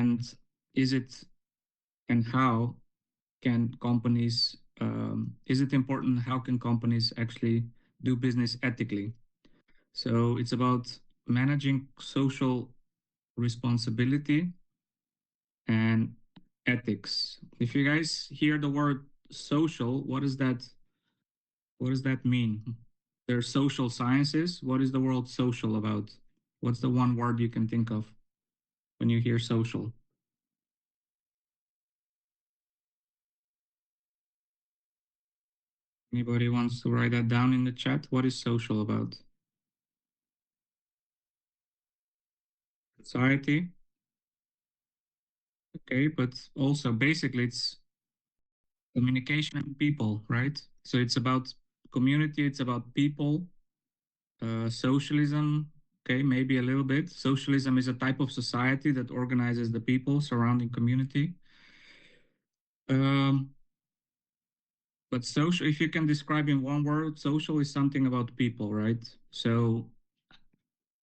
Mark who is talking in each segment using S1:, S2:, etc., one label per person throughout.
S1: And is it and how can companies, is it important? How can companies actually do business ethically? So it's about managing social responsibility and ethics. If you guys hear the word social, what does that mean? There's social sciences. What is the world social about? What's the one word you can think of when you hear social? Anybody wants to write that down in the chat? What is social about? Society. Okay, but also basically it's communication and people, right? So it's about community, it's about people. Socialism, okay, maybe a little bit. Socialism is a type of society that organizes the people surrounding community. Um, but social, if you can describe in one word, social is something about people, right? So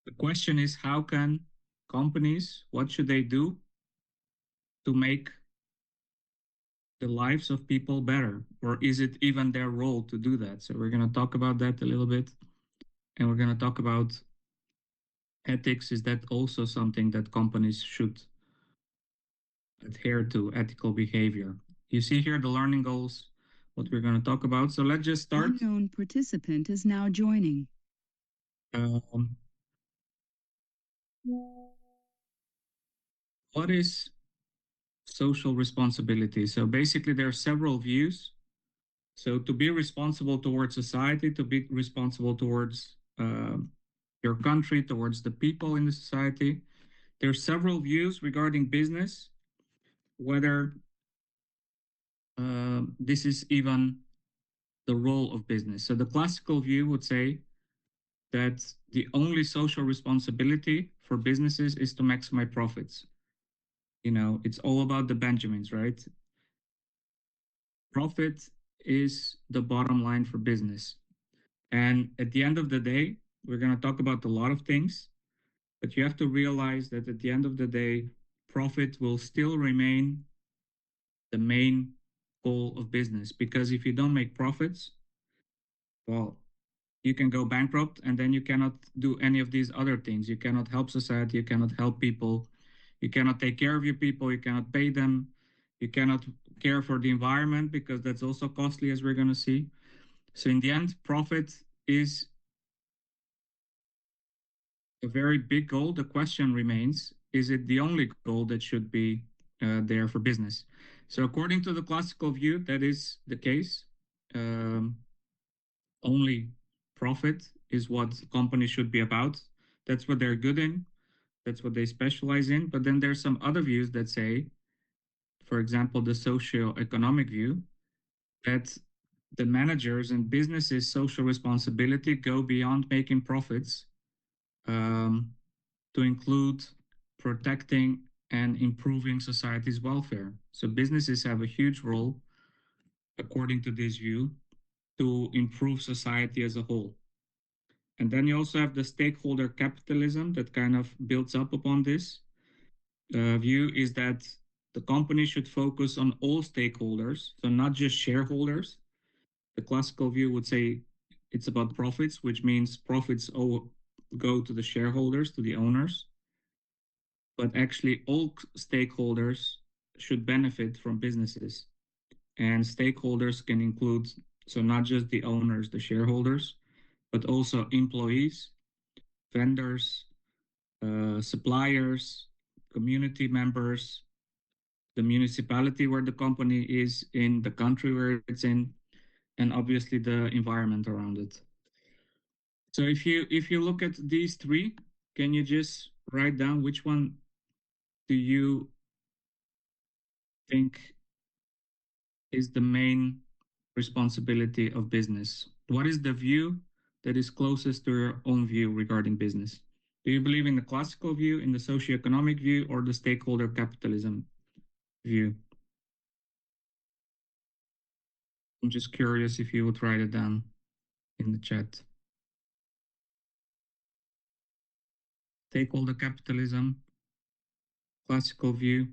S1: the question is, how can companies, what should they do to make the lives of people better? Or is it even their role to do that? So we're going to talk about that a little bit. And we're going to talk about ethics. Is that also something that companies should adhere to, ethical behavior? You see here the learning goals, what we're going to talk about. So let's just start.
S2: Unknown participant is now joining.
S1: Um, what is social responsibility? So basically, there are several views. So to be responsible towards society, to be responsible towards your country, towards the people in the society. There are several views regarding business, whether this is even the role of business. So the classical view would say that the only social responsibility for businesses is to maximize profits. You know, it's all about the Benjamins, right? Profit is the bottom line for business. And at the end of the day, we're going to talk about a lot of things, but you have to realize that at the end of the day, profit will still remain the main goal of business. Because if you don't make profits, well, you can go bankrupt and then you cannot do any of these other things. You cannot help society, you cannot help people, you cannot take care of your people, you cannot pay them, you cannot care for the environment because that's also costly, as we're going to see. So, in the end, profit is a very big goal. The question remains, is it the only goal that should be there for business? So, according to the classical view, that is the case. Um, Only profit is what companies should be about. That's what they're good in. That's what they specialize in. But then there's some other views that say, for example, the socio-economic view, that the managers and businesses' social responsibility go beyond making profits, um, to include protecting and improving society's welfare. So businesses have a huge role, according to this view, to improve society as a whole. And then you also have the stakeholder capitalism that kind of builds up upon this. View is that the company should focus on all stakeholders, so not just shareholders. The classical view would say it's about profits, which means profits all go to the shareholders, to the owners. But actually, all stakeholders should benefit from businesses. And stakeholders can include, so not just the owners, the shareholders, but also employees, vendors, suppliers, community members, the municipality where the company is in, the country where it's in, and obviously the environment around it. So if you look at these three, can you just write down which one do you think is the main responsibility of business? What is the view that is closest to your own view regarding business? Do you believe in the classical view, in the socioeconomic view, or the stakeholder capitalism view? I'm just curious if you would write it down in the chat. Stakeholder capitalism. classical view.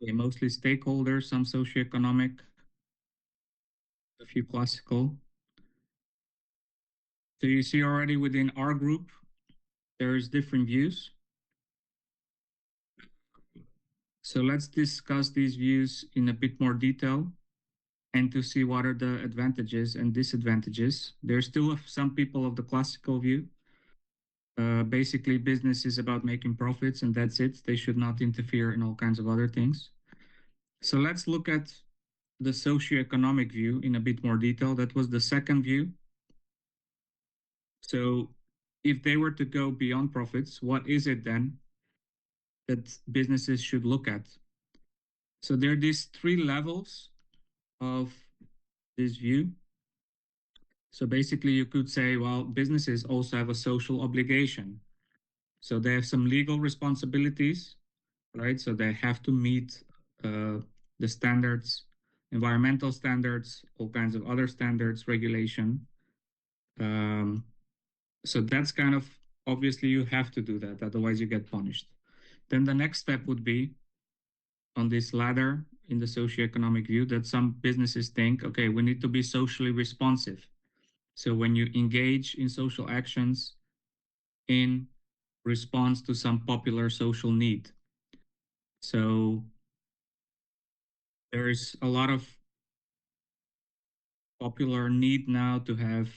S1: Okay, mostly stakeholders, some socioeconomic, a few classical. So you see already within our group, there's different views. So let's discuss these views in a bit more detail and to see what are the advantages and disadvantages. There's still some people of the classical view. Basically, business is about making profits and that's it. They should not interfere in all kinds of other things. So let's look at the socioeconomic view in a bit more detail. That was the second view. So if they were to go beyond profits, what is it then that businesses should look at? So there are these three levels of this view. So basically, you could say, well, businesses also have a social obligation. So they have some legal responsibilities, right? So they have to meet the standards, environmental standards, all kinds of other standards, regulation. Um, so that's kind of obviously you have to do that, otherwise you get punished. Then the next step would be on this ladder in the socioeconomic view that some businesses think, okay, we need to be socially responsive. So when you engage in social actions in response to some popular social need. So there's a lot of popular need now to have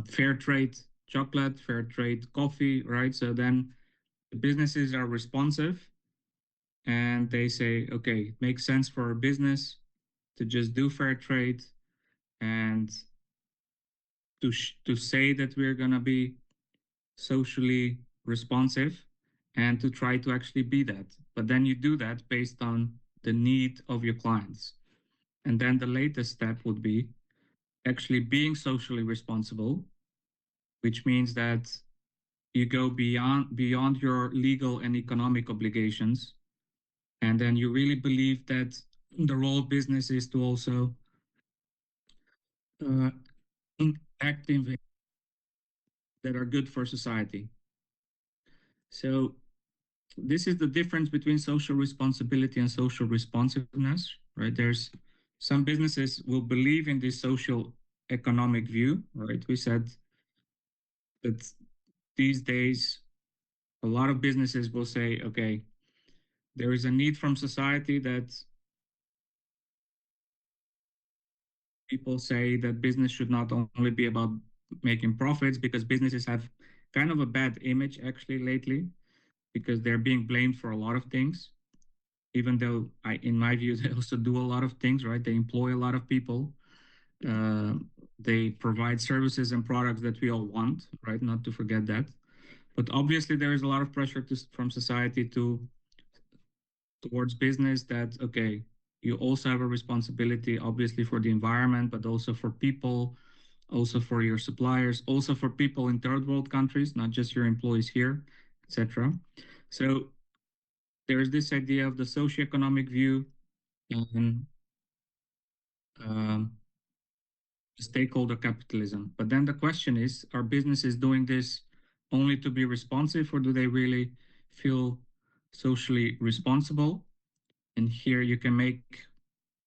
S1: fair trade chocolate, fair trade coffee, right? So then the businesses are responsive and they say, okay, it makes sense for a business to just do fair trade and to say that we're going to be socially responsive and to try to actually be that. But then you do that based on the need of your clients. And then the latest step would be actually being socially responsible, which means that you go beyond your legal and economic obligations. And then you really believe that the role of business is to also uh, act in ways that are good for society. So this is the difference between social responsibility and social responsiveness, right? There's some businesses will believe in this social economic view, right? We said that these days a lot of businesses will say, okay, there is a need from society that people say that business should not only be about making profits because businesses have kind of a bad image actually lately because they're being blamed for a lot of things even though in my view they also do a lot of things, right? They employ a lot of people, uh, they provide services and products that we all want, right? Not to forget that, but obviously there is a lot of pressure from society towards business that okay, you also have a responsibility obviously for the environment but also for people, also for your suppliers, also for people in third world countries, not just your employees here, etc. So there's this idea of the socioeconomic view and um, stakeholder capitalism. But then the question is, are businesses doing this only to be responsive or do they really feel socially responsible? And here you can make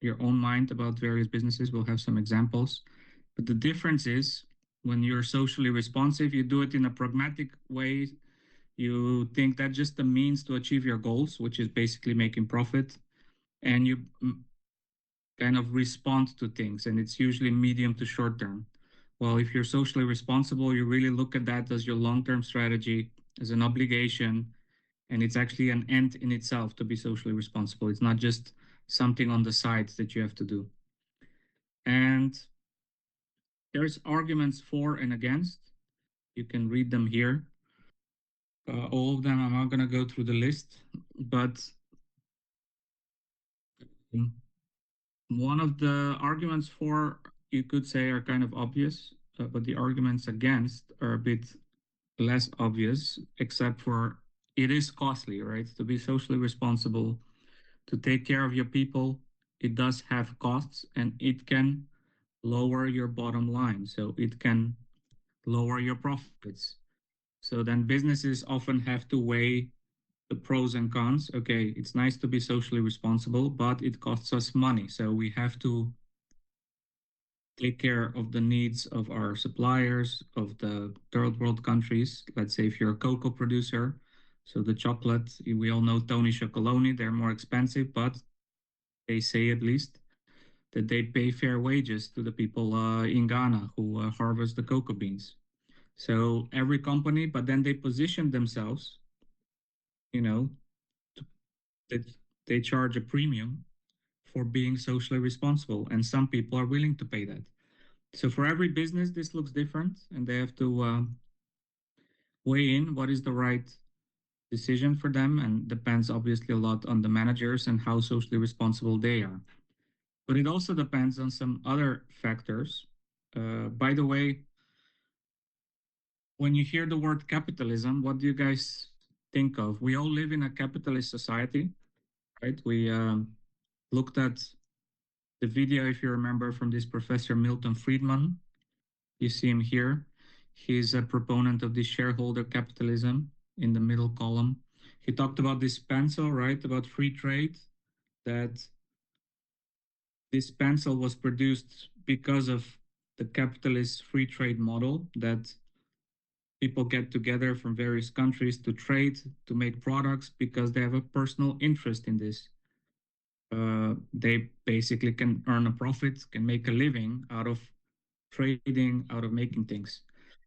S1: your own mind about various businesses. We'll have some examples. But the difference is when you're socially responsive, you do it in a pragmatic way. You think that's just a means to achieve your goals, which is basically making profit. And you kind of respond to things, and it's usually medium to short term. Well, if you're socially responsible, you really look at that as your long term strategy, as an obligation, and it's actually an end in itself to be socially responsible. It's not just something on the side that you have to do. And there's arguments for and against. You can read them here. All of them, I'm not going to go through the list, but um, one of the arguments for, you could say, are kind of obvious, but the arguments against are a bit less obvious, except for it is costly, right? To be socially responsible, to take care of your people, it does have costs and it can lower your bottom line. So it can lower your profits. So then businesses often have to weigh the pros and cons. Okay, it's nice to be socially responsible, but it costs us money. So we have to take care of the needs of our suppliers, of the third world countries. Let's say if you're a cocoa producer, so the chocolate, we all know Tony Chocoloni, they're more expensive, but they say at least that they pay fair wages to the people in Ghana who harvest the cocoa beans. So every company, but then they position themselves, you know, that they charge a premium for being socially responsible, and some people are willing to pay that. So for every business, this looks different, and they have to weigh in what is the right decision for them, and depends obviously a lot on the managers and how socially responsible they are. But it also depends on some other factors. By the way, when you hear the word capitalism, what do you guys think of? We all live in a capitalist society, right? We looked at the video, if you remember, from this professor Milton Friedman. You see him here. He's a proponent of this shareholder capitalism in the middle column. He talked about this pencil, right? About free trade, that this pencil was produced because of the capitalist free trade model, that people get together from various countries to trade, to make products because they have a personal interest in this. They basically can earn a profit, can make a living out of trading, out of making things.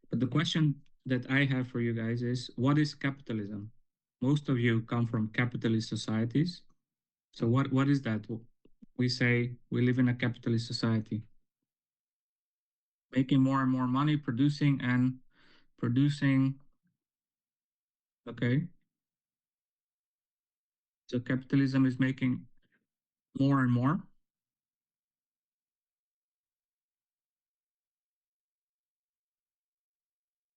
S1: But the question that I have for you guys is, what is capitalism? Most of you come from capitalist societies. So what is that? We say we live in a capitalist society, making more and more money, producing. Okay. So capitalism is making more and more.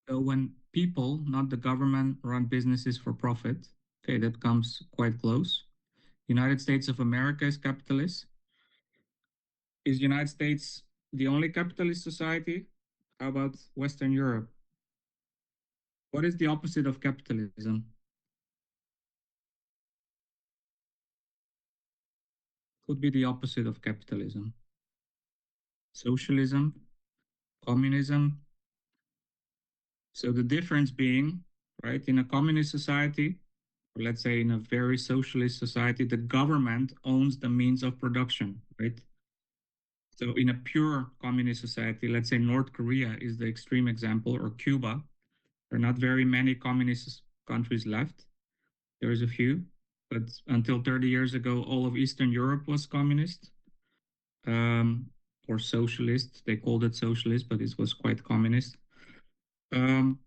S1: So when people, not the government, run businesses for profit, okay, that comes quite close. United States of America is capitalist. Is United States the only capitalist society? How about Western Europe? What is the opposite of capitalism? Could be the opposite of capitalism. Socialism, communism. So the difference being, right, in a communist society, or let's say in a very socialist society, the government owns the means of production, right? So in a pure communist society, let's say North Korea is the extreme example, or Cuba, there are not very many communist countries left. There is a few, but until 30 years ago, all of Eastern Europe was communist, or socialist. They called it socialist, but it was quite communist. Um,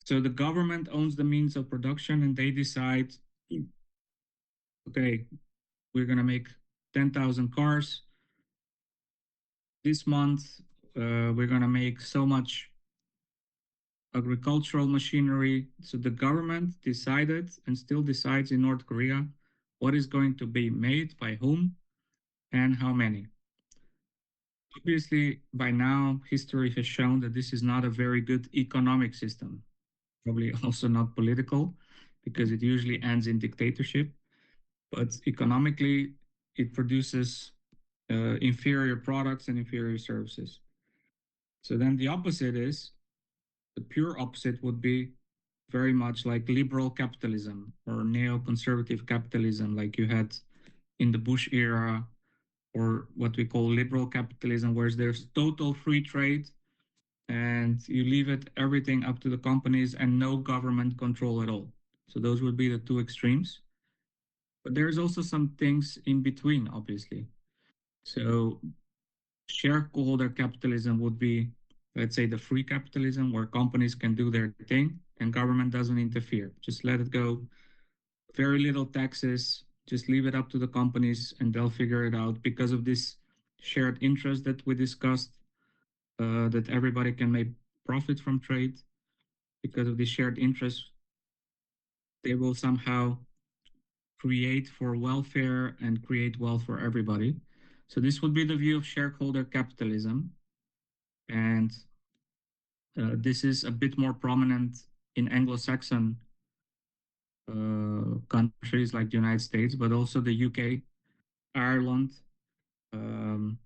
S1: so the government owns the means of production, and they decide, okay, we're going to make 10,000 cars this month. We're going to make so much agricultural machinery. So the government decided and still decides in North Korea what is going to be made by whom and how many. Obviously, by now, history has shown that this is not a very good economic system, probably also not political, because it usually ends in dictatorship. But economically, it produces inferior products and inferior services. So then the opposite is, the pure opposite would be very much like liberal capitalism or neoconservative capitalism, like you had in the Bush era, or what we call liberal capitalism, where there's total free trade and you leave it everything up to the companies and no government control at all. So those would be the two extremes. But there's also some things in between, obviously. So shareholder capitalism would be, let's say, the free capitalism where companies can do their thing and government doesn't interfere. Just let it go. Very little taxes. Just leave it up to the companies and they'll figure it out because of this shared interest that we discussed, that everybody can make profit from trade. Because of this shared interest, they will somehow create for welfare and create wealth for everybody. So this would be the view of shareholder capitalism. And this is a bit more prominent in Anglo-Saxon countries like the United States, but also the UK, Ireland, um,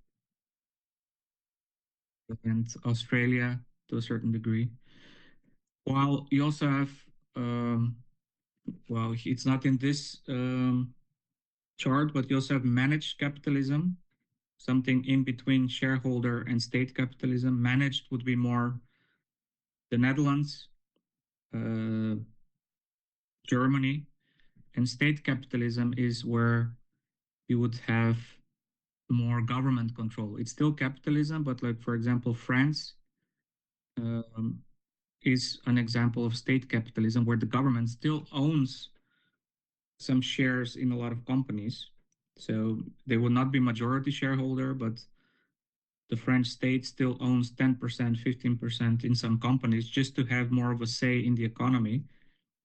S1: and Australia to a certain degree. While you also have, well, it's not in this chart, but you also have managed capitalism, something in between shareholder and state capitalism. Managed would be more the Netherlands, uh, Germany, and state capitalism is where you would have more government control. It's still capitalism, but like for example, France um, is an example of state capitalism where the government still owns some shares in a lot of companies. So they will not be majority shareholder, but the French state still owns 10%, 15% in some companies just to have more of a say in the economy.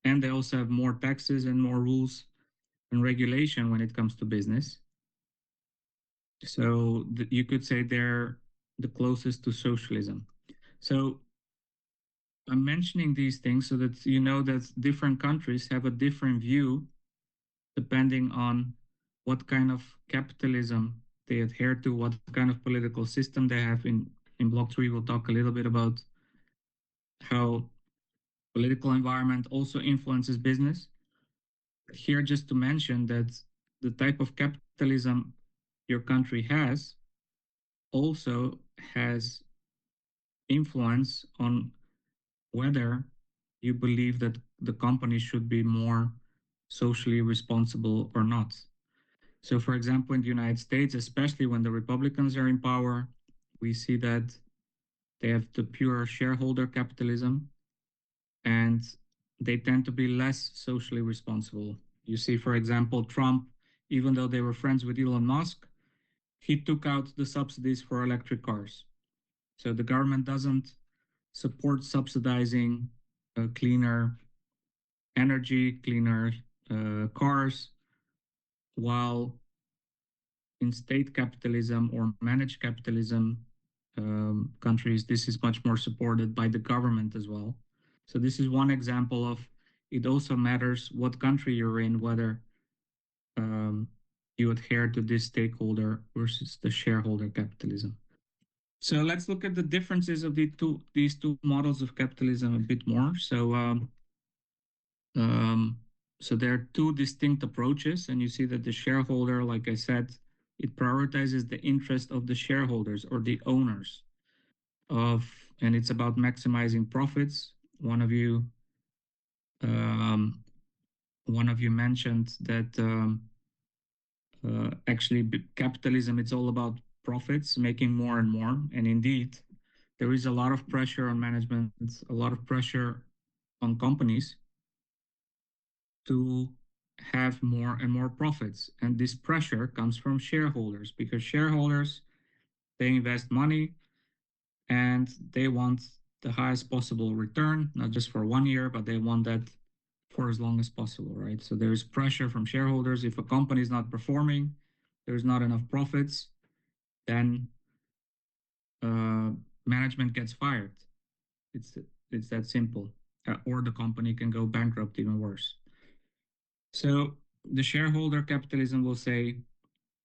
S1: And they also have more taxes and more rules and regulation when it comes to business. So you could say they're the closest to socialism. So I'm mentioning these things so that you know that different countries have a different view depending on what kind of capitalism they adhere to, what kind of political system they have. In Block 3, we'll talk a little bit about how political environment also influences business. Here, just to mention that the type of capitalism your country has also has influence on whether you believe that the company should be more socially responsible or not. So, for example, in the United States, especially when the Republicans are in power, we see that they have the pure shareholder capitalism and they tend to be less socially responsible. You see, for example, Trump, even though they were friends with Elon Musk, he took out the subsidies for electric cars. So the government doesn't support subsidizing cleaner energy, cleaner cars, while in state capitalism or managed capitalism countries, this is much more supported by the government as well. So this is one example of it also matters what country you're in, whether um, you adhere to this stakeholder versus the shareholder capitalism. So let's look at the differences of these two models of capitalism a bit more. Um, so there are two distinct approaches, and you see that the shareholder, like I said, it prioritizes the interest of the shareholders or the owners and it's about maximizing profits. Um, one of you mentioned that actually capitalism, it's all about profits, making more and more. And indeed, there is a lot of pressure on management, a lot of pressure on companies to have more and more profits. And this pressure comes from shareholders because shareholders, they invest money and they want the highest possible return, not just for 1 year, but they want that for as long as possible, right? So there's pressure from shareholders. If a company is not performing, there's not enough profits, then uh, management gets fired. It's it's that simple, or the company can go bankrupt, even worse. So the shareholder capitalism will say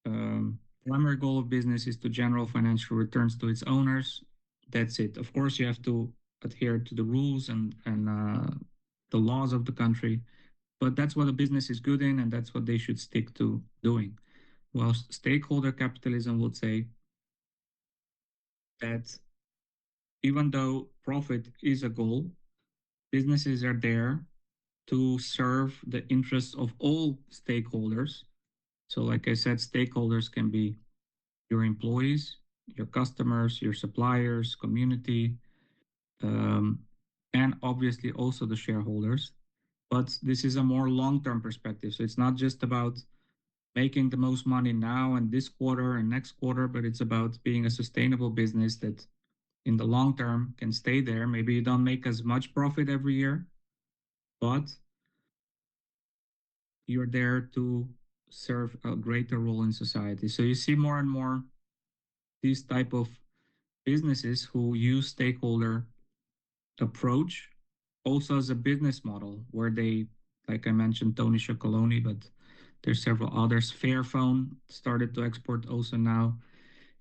S1: primary goal of business is to generate financial returns to its owners. That's it. Of course, you have to adhere to the rules and the laws of the country, but that's what a business is good in, and that's what they should stick to doing. While stakeholder capitalism would say that even though profit is a goal, businesses are there to serve the interests of all stakeholders. So, like I said, stakeholders can be your employees, your customers, your suppliers, community, um, and obviously also the shareholders. But this is a more long-term perspective. So it's not just about making the most money now and this quarter and next quarter, but it's about being a sustainable business that in the long term can stay there. Maybe you don't make as much profit every year, but you're there to serve a greater role in society. So you see more and more these type of businesses who use stakeholder approach also as a business model where they, like I mentioned, Tony Chocoloni, but there's several others. Fairphone started to export also now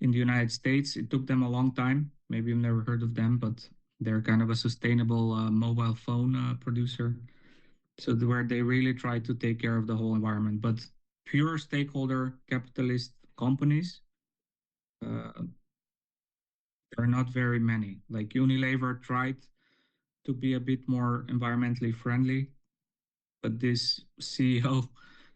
S1: in the United States. It took them a long time. Maybe you've never heard of them, but they're kind of a sustainable mobile phone producer. So where they really try to take care of the whole environment. But pure stakeholder capitalist companies, uh, there are not very many. Like Unilever tried to be a bit more environmentally friendly, but this CEO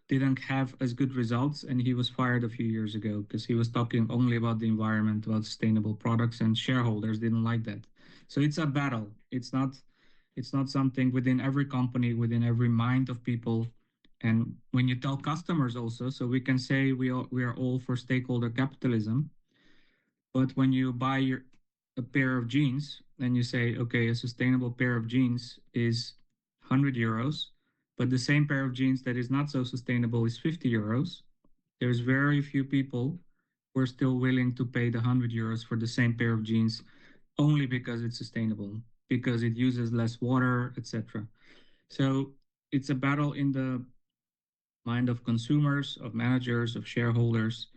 S1: didn't have as good results, and he was fired a few years ago because he was talking only about the environment, about sustainable products, and shareholders didn't like that. So it's a battle. It's not something within every company, within every mind of people. And when you tell customers also, so we can say we are all for stakeholder capitalism, but when you buy a pair of jeans and you say, okay, a sustainable pair of jeans is 100 euros, but the same pair of jeans that is not so sustainable is 50 euros, there's very few people who are still willing to pay the 100 euros for the same pair of jeans only because it's sustainable, because it uses less water, etc. So it's a battle in the mind of consumers, of managers, of shareholders,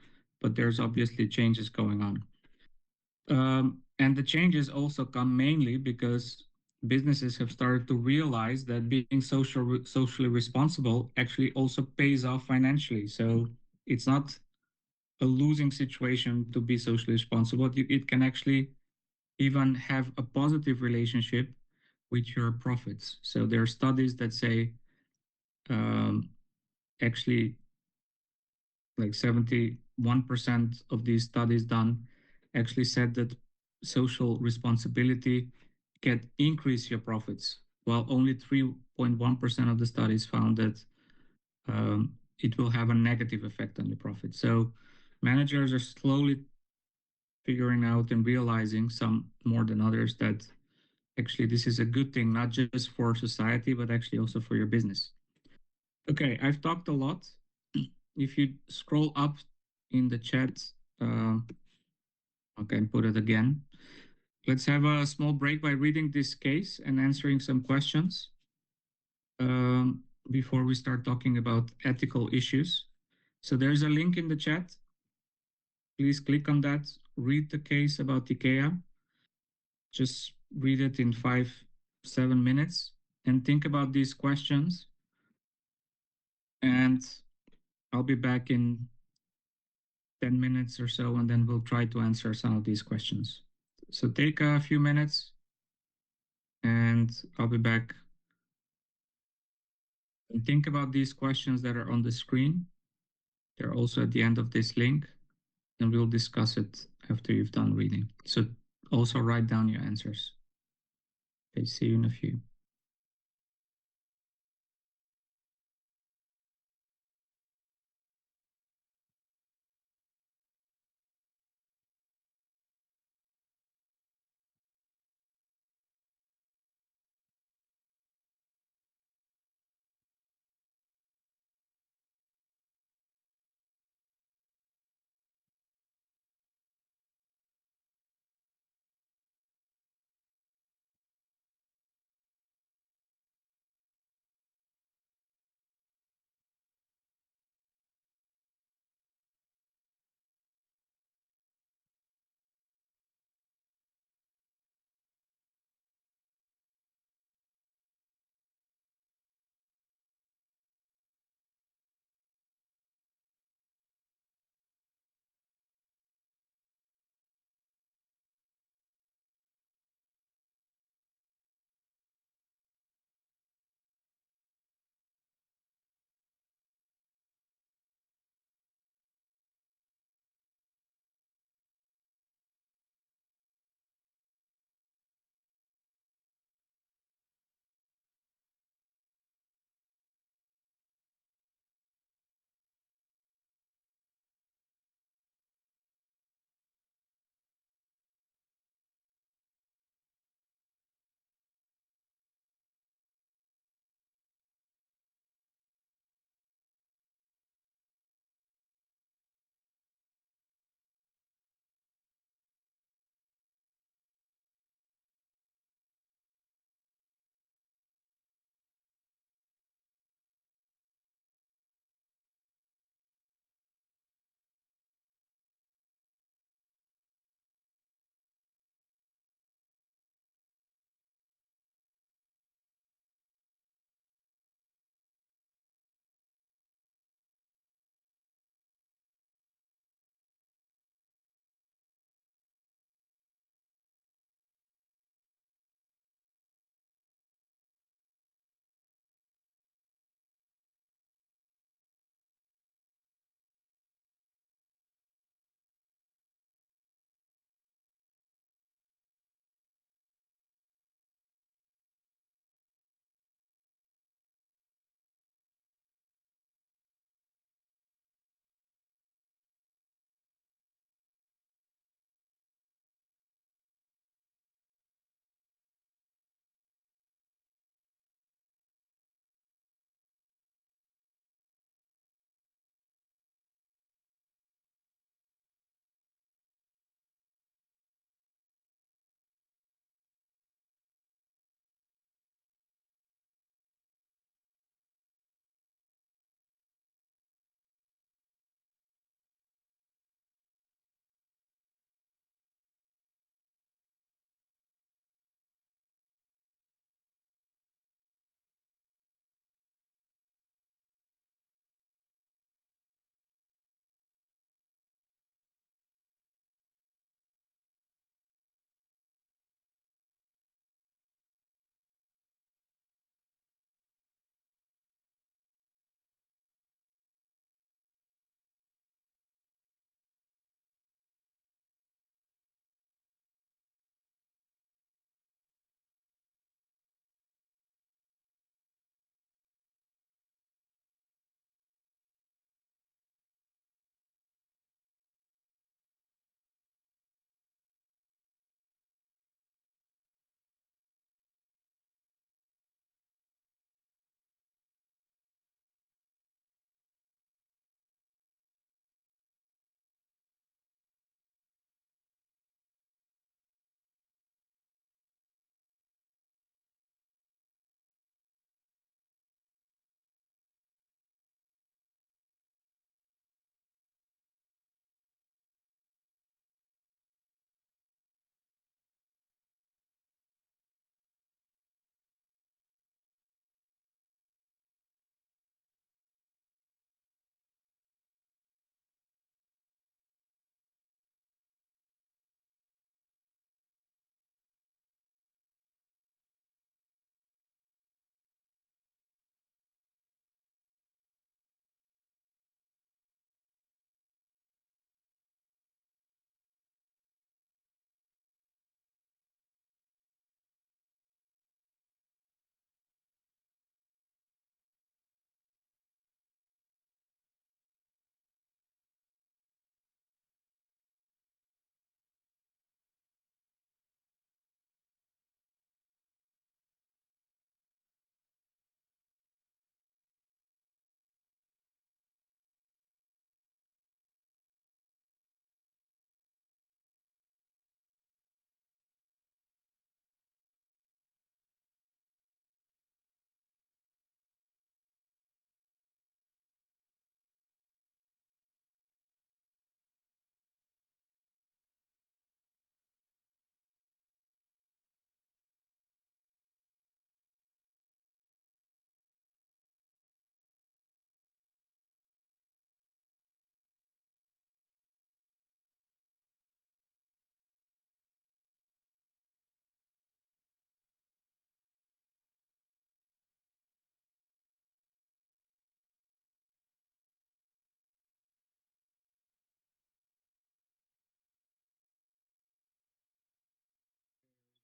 S1: but there's obviously changes going on. And the changes also come mainly because businesses have started to realize that being socially responsible actually also pays off financially. So it's not a losing situation to be socially responsible. It can actually even have a positive relationship with your profits. So there are studies that say um, actually like 71% of these studies done actually said that social responsibility can increase your profits, while only 3.1% of the studies found that it will have a negative effect on your profits. So managers are slowly figuring out and realizing, some more than others, that actually this is a good thing, not just for society, but actually also for your business. Okay, I've talked a lot. If you scroll up in the chat, uh, okay, put it again. Let's have a small break by reading this case and answering some questions before we start talking about ethical issues. So there's a link in the chat. Please click on that, read the case about IKEA. Just read it in 7 minutes and think about these questions. And I'll be back in 10 minutes or so, and then we'll try to answer some of these questions. So take a few minutes, and I'll be back. And think about these questions that are on the screen. They're also at the end of this link, and we'll discuss it after you've done reading. So also write down your answers. Okay, see you in a few.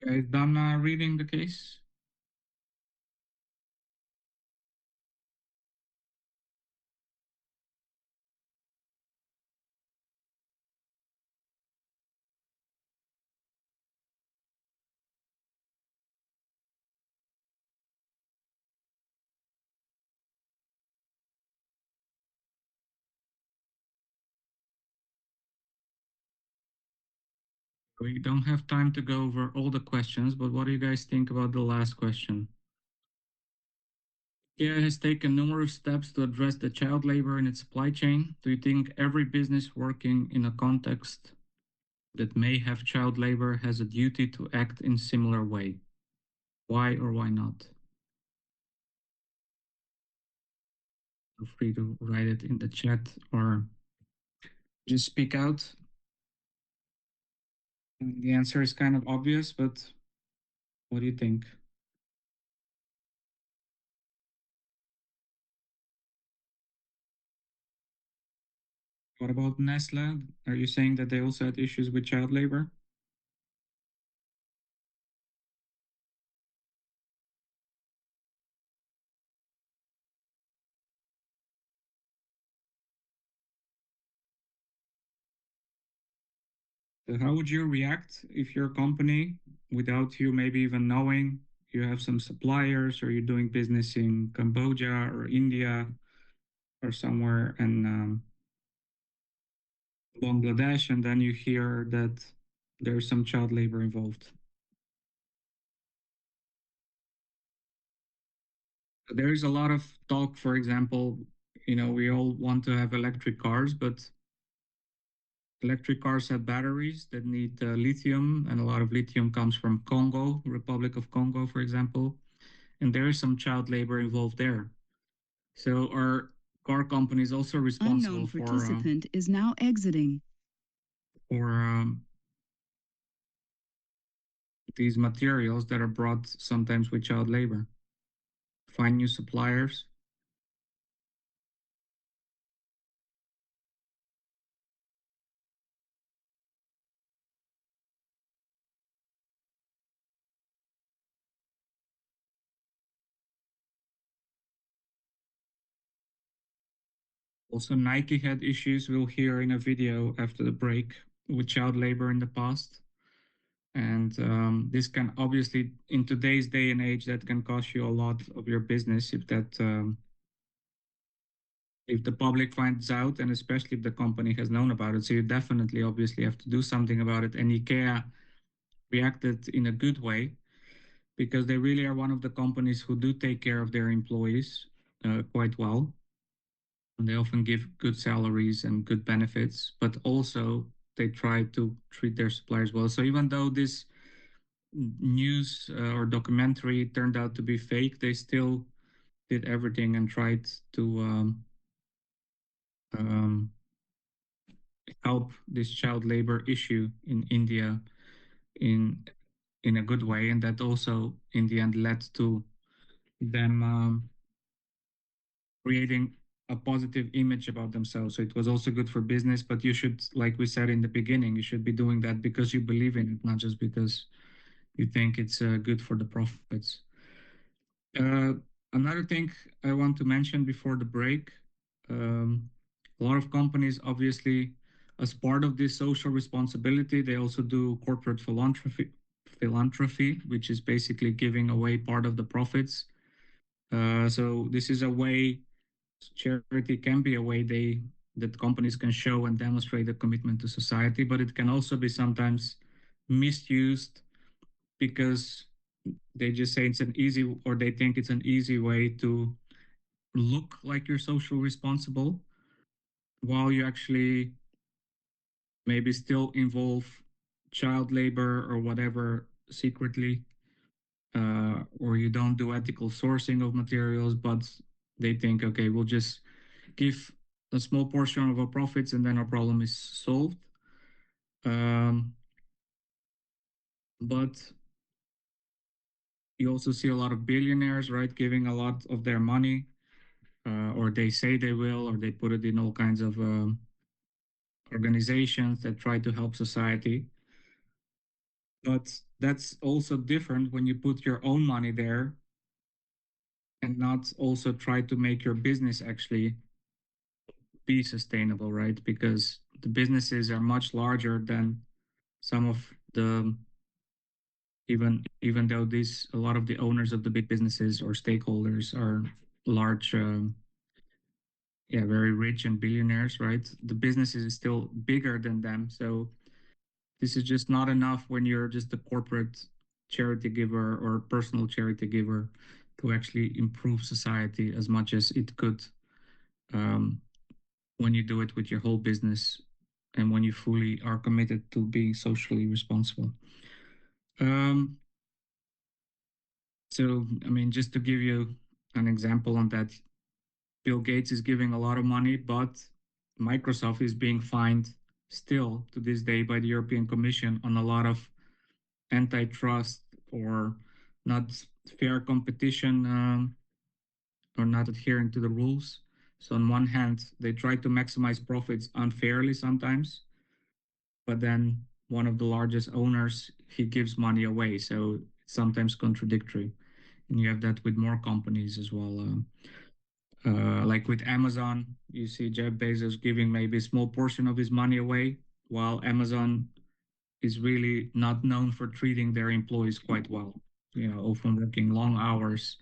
S1: Guys done reading the case? We don't have time to go over all the questions, but what do you guys think about the last question? IKEA has taken numerous steps to address the child labor in its supply chain. Do you think every business working in a context that may have child labor has a duty to act in similar way? Why or why not? Feel free to write it in the chat or just speak out. The answer is kind of obvious, but what do you think? What about Nestle? Are you saying that they also had issues with child labor? So how would you react if your company, without you maybe even knowing, you have some suppliers or you're doing business in Cambodia or India or somewhere in Bangladesh, and then you hear that there's some child labor involved? There is a lot of talk, for example, we all want to have electric cars, but electric cars have batteries that need lithium, and a lot of lithium comes from Congo, Republic of Congo, for example, and there is some child labor involved there. So are car companies also responsible
S2: Unknown participant is now exiting.
S1: for these materials that are brought sometimes with child labor? Find new suppliers. Also, Nike had issues we'll hear in a video after the break with child labor in the past. And this can obviously, in today's day and age, that can cost you a lot of your business if the public finds out, and especially if the company has known about it. So you definitely, obviously, have to do something about it. And IKEA reacted in a good way because they really are one of the companies who do take care of their employees quite well. And they often give good salaries and good benefits, but also they try to treat their suppliers well. So even though this news or documentary turned out to be fake, they still did everything and tried to um, help this child labor issue in India in in a good way, and that also in the end led to them creating a positive image about themselves. So it was also good for business, but you should, like we said in the beginning, you should be doing that because you believe in it, not just because you think it's good for the profits. Uh, Another thing I want to mention before the break, um, a lot of companies, obviously, as part of this social responsibility, they also do corporate philanthropy, which is basically giving away part of the profits. So this is a way, charity can be a way that companies can show and demonstrate a commitment to society, but it can also be sometimes misused because they just say it's an easy, or they think it's an easy way to look like you're social responsible while you actually maybe still involve child labor or whatever secretly, or you don't do ethical sourcing of materials, but they think, okay, we'll just give a small portion of our profits and then our problem is solved. Um, but you also see a lot of billionaires, right, giving a lot of their money, or they say they will, or they put it in all kinds of organizations that try to help society. But that's also different when you put your own money there and not also try to make your business actually be sustainable, right? Because the businesses are much larger than some of the even though these a lot of the owners of the big businesses or stakeholders are large yeah, very rich and billionaires, right? The business is still bigger than them. So this is just not enough when you're just a corporate charity giver or personal charity giver to actually improve society as much as it could um, when you do it with your whole business and when you fully are committed to being socially responsible. Um, so, I mean, just to give you an example on that, Bill Gates is giving a lot of money, but Microsoft is being fined still to this day by the European Commission on a lot of antitrust or not fair competition or not adhering to the rules. So on one hand, they try to maximize profits unfairly sometimes, but then one of the largest owners, he gives money away. So it's sometimes contradictory. And you have that with more companies as well. Like with Amazon, you see Jeff Bezos giving maybe a small portion of his money away, while Amazon is really not known for treating their employees quite well. You know, often working long hours,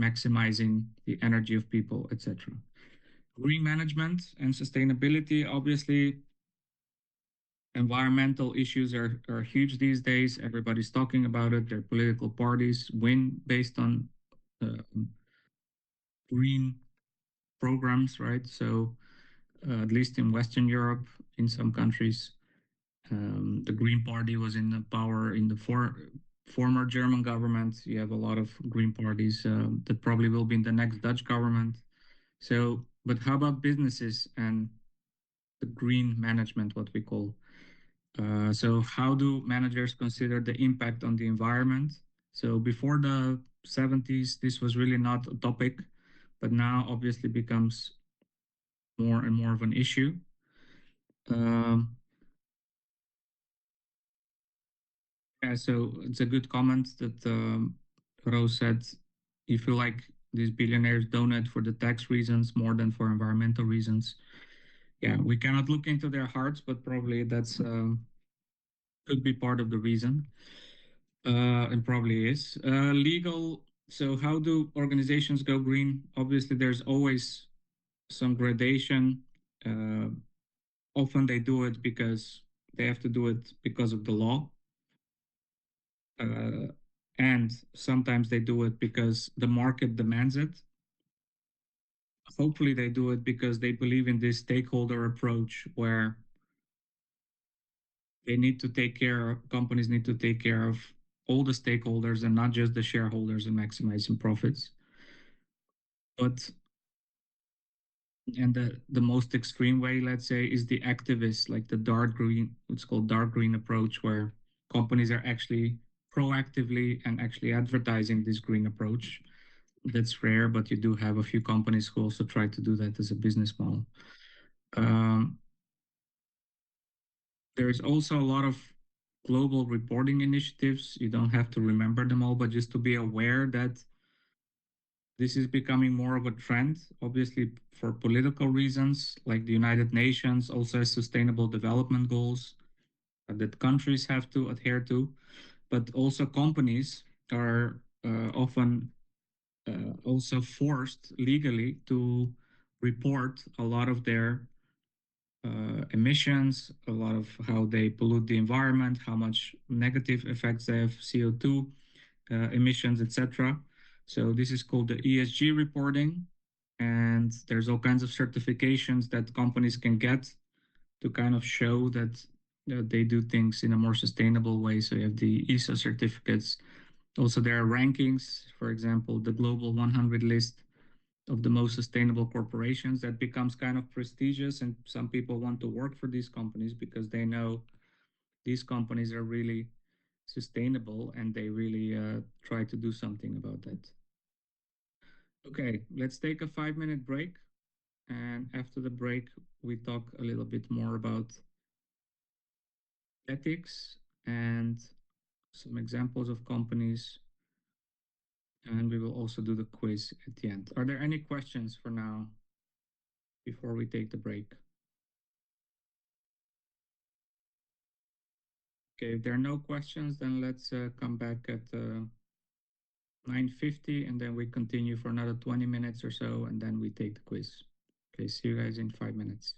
S1: maximizing the energy of people, etc. Green management and sustainability, obviously, environmental issues are huge these days. Everybody's talking about it. Their political parties win based on uh, green programs, right? So, at least in Western Europe, in some countries, the Green Party was in the power in the former German government. You have a lot of Green parties that probably will be in the next Dutch government. So, but how about businesses and the green management, what we call? So, how do managers consider the impact on the environment? So, before the 70s, this was really not a topic, but now obviously becomes more and more of an issue. Um, Yeah, so it's a good comment that Rose said. You feel like these billionaires donate for the tax reasons more than for environmental reasons. Yeah, we cannot look into their hearts, but probably that's could be part of the reason, and probably is. Legal. So, how do organizations go green? Obviously, there's always some gradation. Uh, Often they do it because they have to do it because of the law. uh, and sometimes they do it because the market demands it. Hopefully, they do it because they believe in this stakeholder approach where they need to take care of, companies need to take care of all the stakeholders and not just the shareholders and maximizing profits. But and the most extreme way, let's say, is the activist, like the dark green, it's called dark green approach, where companies are actually proactively and actually advertising this green approach. That's rare, but you do have a few companies who also try to do that as a business model. Um, there's also a lot of global reporting initiatives. You don't have to remember them all, but just to be aware that this is becoming more of a trend, obviously for political reasons, like the United Nations also has sustainable development goals that countries have to adhere to, but also companies are often also forced legally to report a lot of their emissions, a lot of how they pollute the environment, how much negative effects they have, CO2 emissions, etc. So this is called the ESG reporting, and there's all kinds of certifications that companies can get to kind of show that they do things in a more sustainable way. So you have the ESA certificates. Also, there are rankings, for example, the Global 100 list of the most sustainable corporations that becomes kind of prestigious, and some people want to work for these companies because they know these companies are really sustainable and they really try to do something about that. Okay, let's take a 5 minute break, and after the break we talk a little bit more about ethics and some examples of companies, and we will also do the quiz at the end. Are there any questions for now before we take the break? Okay, if there are no questions, then let's come back at 9:50, and then we continue for another 20 minutes or so, and then we take the quiz. Okay, see you guys in 5 minutes.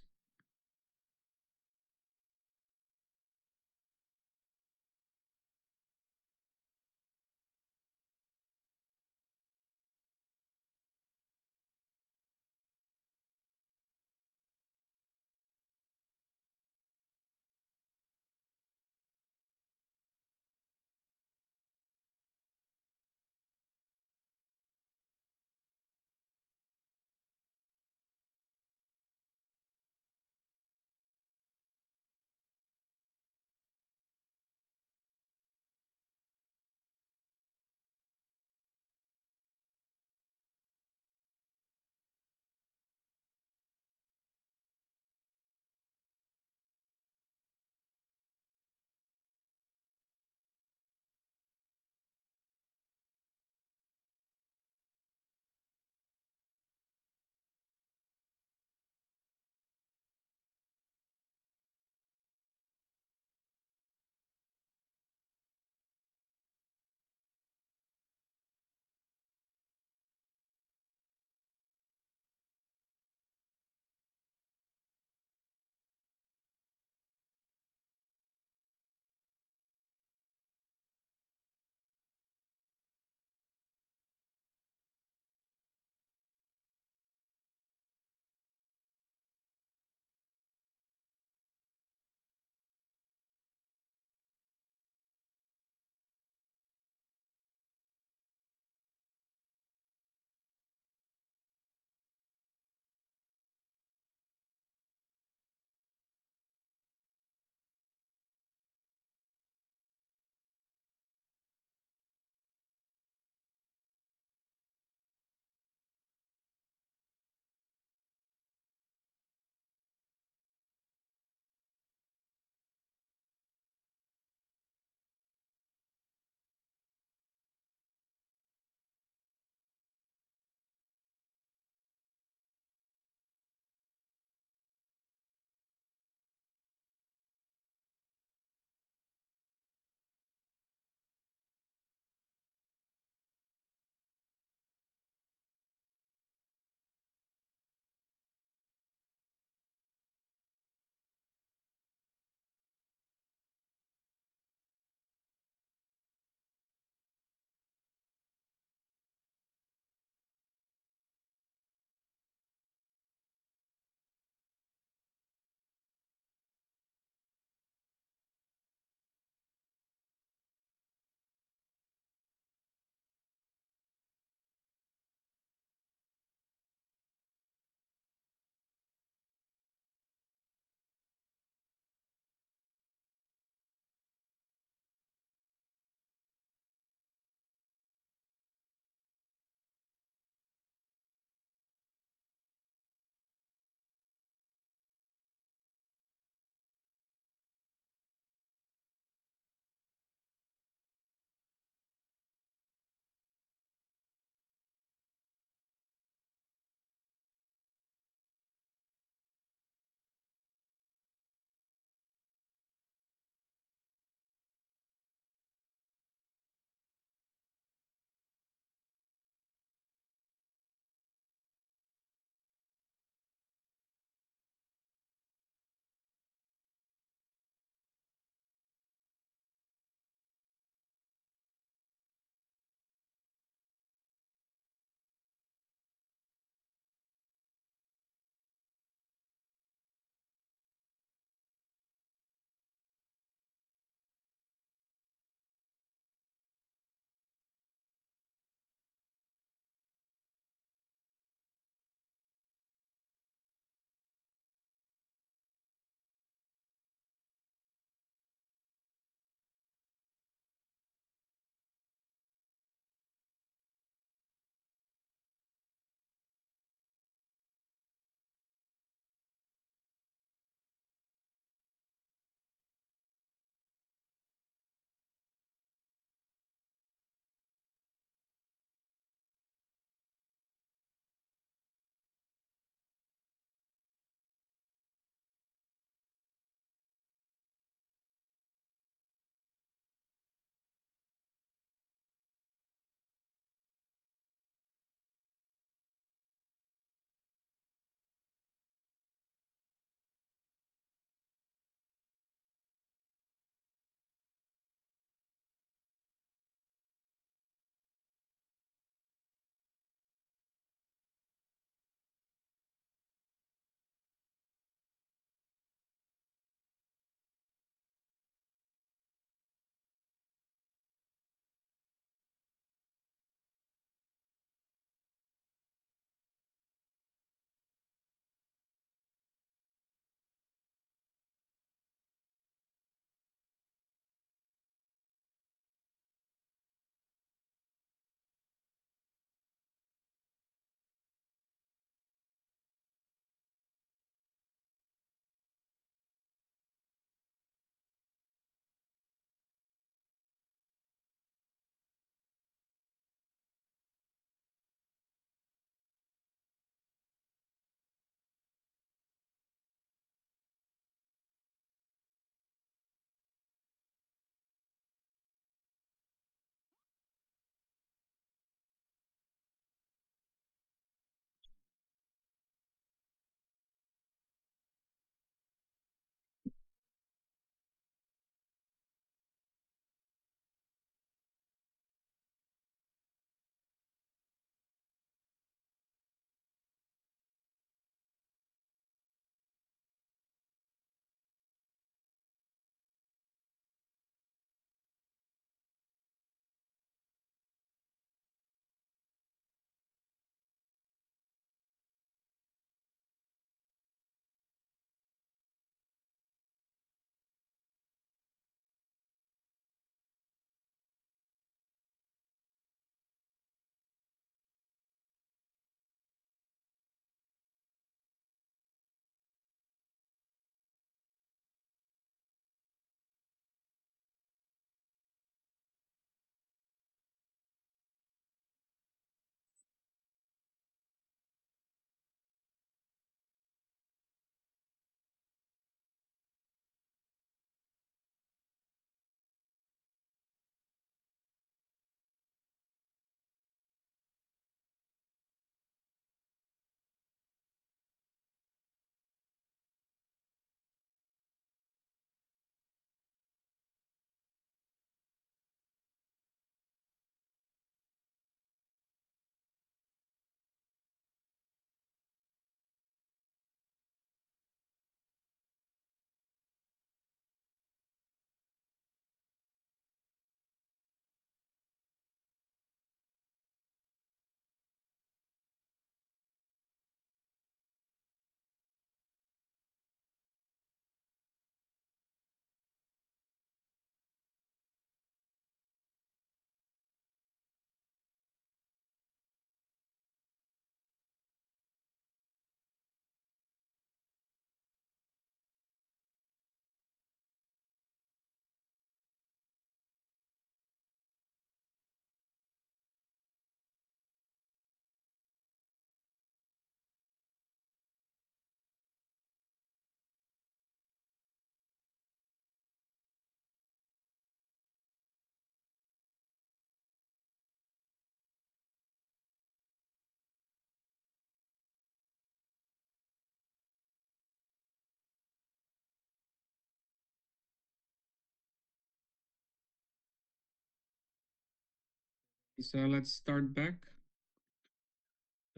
S1: So let's start back.